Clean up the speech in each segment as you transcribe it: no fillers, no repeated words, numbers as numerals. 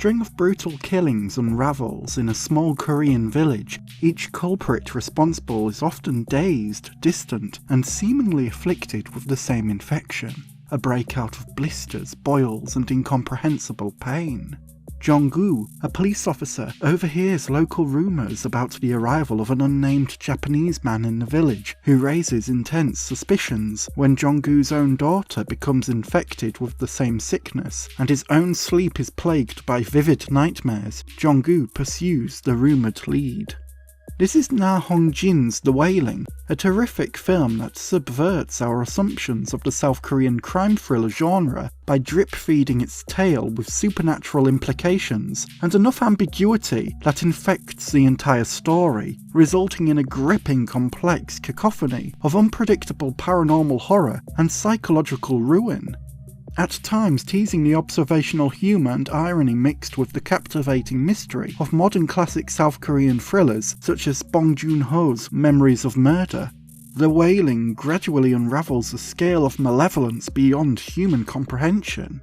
string of brutal killings unravels in a small Korean village. Each culprit responsible is often dazed, distant, and seemingly afflicted with the same infection, a breakout of blisters, boils, and incomprehensible pain. Jong-gu, a police officer, overhears local rumours about the arrival of an unnamed Japanese man in the village, who raises intense suspicions when Jong-gu's own daughter becomes infected with the same sickness, and his own sleep is plagued by vivid nightmares. Jong-gu pursues the rumoured lead. This is Na Hong-jin's The Wailing, a terrific film that subverts our assumptions of the South Korean crime thriller genre by drip-feeding its tale with supernatural implications and enough ambiguity that infects the entire story, resulting in a gripping, complex cacophony of unpredictable paranormal horror and psychological ruin. At times teasing the observational humour and irony mixed with the captivating mystery of modern classic South Korean thrillers such as Bong Joon-ho's Memories of Murder, The Wailing gradually unravels a scale of malevolence beyond human comprehension.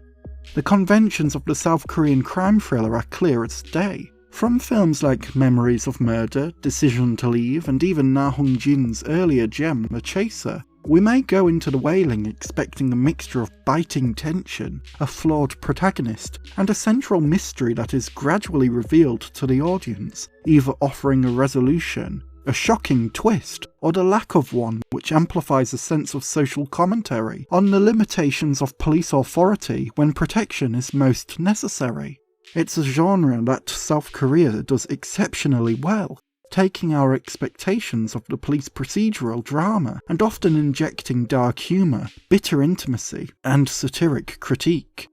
The conventions of the South Korean crime thriller are clear as day. From films like Memories of Murder, Decision to Leave, and even Na Hong-jin's earlier gem, The Chaser, we may go into The Wailing expecting a mixture of biting tension, a flawed protagonist, and a central mystery that is gradually revealed to the audience, either offering a resolution, a shocking twist, or the lack of one, which amplifies a sense of social commentary on the limitations of police authority when protection is most necessary. It's a genre that South Korea does exceptionally well, taking our expectations of the police procedural drama and often injecting dark humour, bitter intimacy, and satiric critique.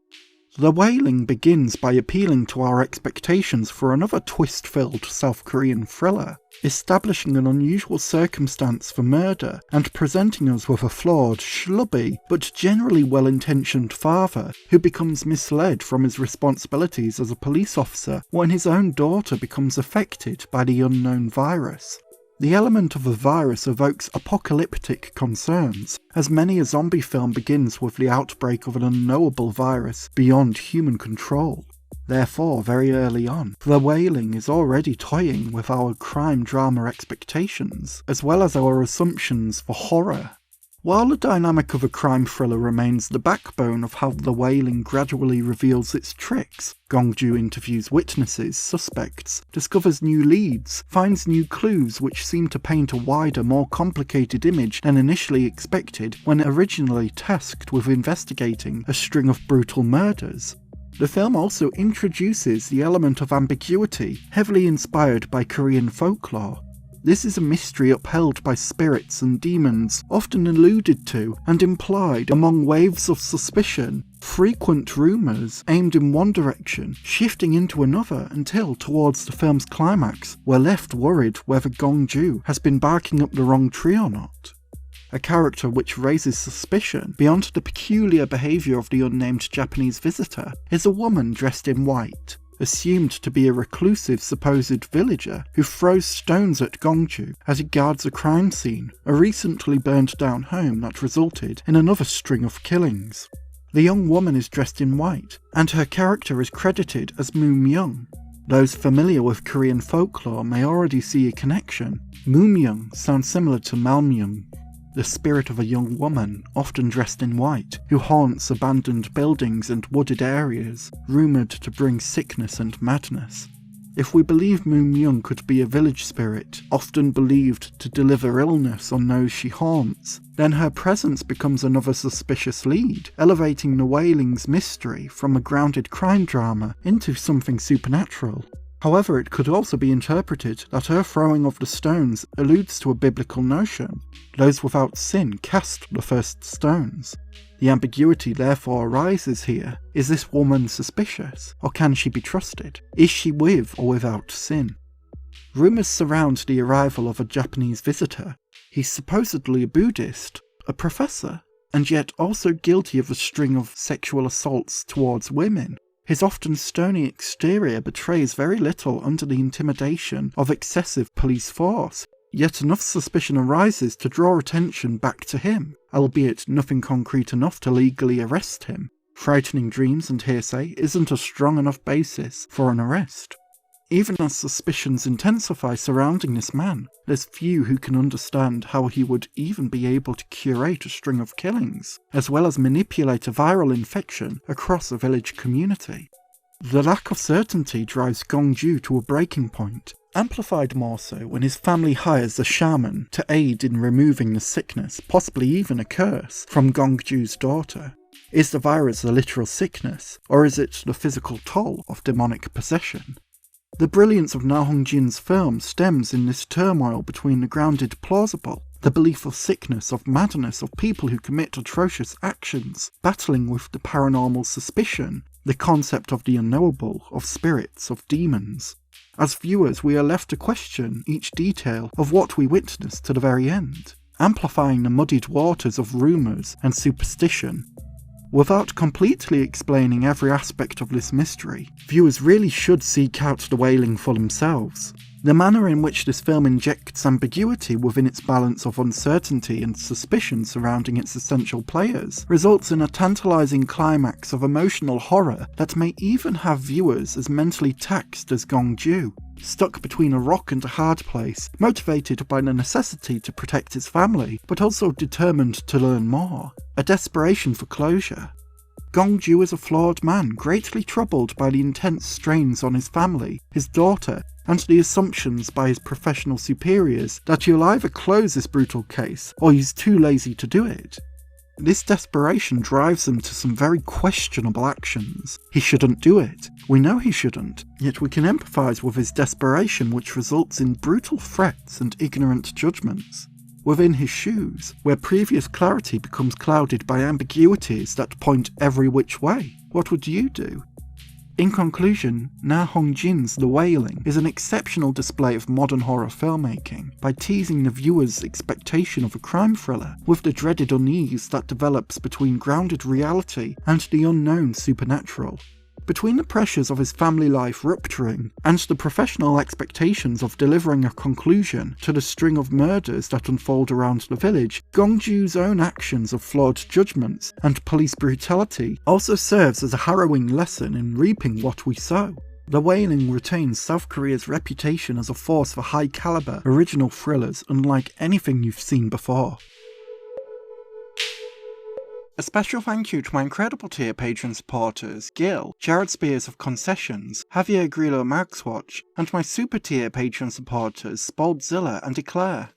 The Wailing begins by appealing to our expectations for another twist-filled South Korean thriller, establishing an unusual circumstance for murder and presenting us with a flawed, schlubby, but generally well-intentioned father who becomes misled from his responsibilities as a police officer when his own daughter becomes affected by the unknown virus. The element of the virus evokes apocalyptic concerns, as many a zombie film begins with the outbreak of an unknowable virus beyond human control. Therefore, very early on, The Wailing is already toying with our crime drama expectations, as well as our assumptions for horror. While the dynamic of a crime thriller remains the backbone of how The Wailing gradually reveals its tricks, Gong-joo interviews witnesses, suspects, discovers new leads, finds new clues which seem to paint a wider, more complicated image than initially expected when originally tasked with investigating a string of brutal murders. The film also introduces the element of ambiguity, heavily inspired by Korean folklore. This is a mystery upheld by spirits and demons, often alluded to and implied among waves of suspicion, frequent rumours aimed in one direction, shifting into another until, towards the film's climax, we're left worried whether Gong-joo has been barking up the wrong tree or not. A character which raises suspicion beyond the peculiar behaviour of the unnamed Japanese visitor is a woman dressed in white, assumed to be a reclusive supposed villager who throws stones at Gong-joo as he guards a crime scene, a recently burned down home that resulted in another string of killings. The young woman is dressed in white, and her character is credited as Moo-myung. Those familiar with Korean folklore may already see a connection. Moo-myung sounds similar to Malmyung, the spirit of a young woman, often dressed in white, who haunts abandoned buildings and wooded areas, rumoured to bring sickness and madness. If we believe Moo-myung could be a village spirit, often believed to deliver illness on those she haunts, then her presence becomes another suspicious lead, elevating The Wailing's mystery from a grounded crime drama into something supernatural. However, it could also be interpreted that her throwing of the stones alludes to a biblical notion. Those without sin cast the first stones. The ambiguity therefore arises here. Is this woman suspicious, or can she be trusted? Is she with or without sin? Rumours surround the arrival of a Japanese visitor. He's supposedly a Buddhist, a professor, and yet also guilty of a string of sexual assaults towards women. His often stony exterior betrays very little under the intimidation of excessive police force, yet enough suspicion arises to draw attention back to him, albeit nothing concrete enough to legally arrest him. frightening dreams and hearsay isn't a strong enough basis for an arrest. Even as suspicions intensify surrounding this man, there's few who can understand how he would even be able to curate a string of killings, as well as manipulate a viral infection across a village community. The lack of certainty drives Gong-ju to a breaking point, amplified more so when his family hires a shaman to aid in removing the sickness, possibly even a curse, from Gong-ju's daughter. Is the virus a literal sickness, or is it the physical toll of demonic possession? The brilliance of Na Hong-jin's film stems in this turmoil between the grounded plausible, the belief of sickness, of madness, of people who commit atrocious actions, battling with the paranormal suspicion, the concept of the unknowable, of spirits, of demons. As viewers, we are left to question each detail of what we witness to the very end, amplifying the muddied waters of rumours and superstition. Without completely explaining every aspect of this mystery, viewers really should seek out the Wailing for themselves. The manner in which this film injects ambiguity within its balance of uncertainty and suspicion surrounding its essential players results in a tantalizing climax of emotional horror that may even have viewers as mentally taxed as Gong-ju, stuck between a rock and a hard place, motivated by the necessity to protect his family, but also determined to learn more, a desperation for closure. Gong-ju is a flawed man, greatly troubled by the intense strains on his family, his daughter, and the assumptions by his professional superiors that he'll either close this brutal case, or he's too lazy to do it. This desperation drives him to some very questionable actions. He shouldn't do it. We know he shouldn't, yet we can empathise with his desperation, which results in brutal threats and ignorant judgments. Within his shoes, where previous clarity becomes clouded by ambiguities that point every which way, what would you do? In conclusion, Na Hong-jin's The Wailing is an exceptional display of modern horror filmmaking by teasing the viewer's expectation of a crime thriller with the dreaded unease that develops between grounded reality and the unknown supernatural. Between the pressures of his family life rupturing and the professional expectations of delivering a conclusion to the string of murders that unfold around the village, Gong-ju's own actions of flawed judgments and police brutality also serves as a harrowing lesson in reaping what we sow. The Wailing retains South Korea's reputation as a force for high-caliber, original thrillers unlike anything you've seen before. A special thank you to my incredible tier patron supporters Gil, Jared Spears of Concessions, Javier Grillo Markswatch, and my super tier patron supporters Spoldzilla and Eclair.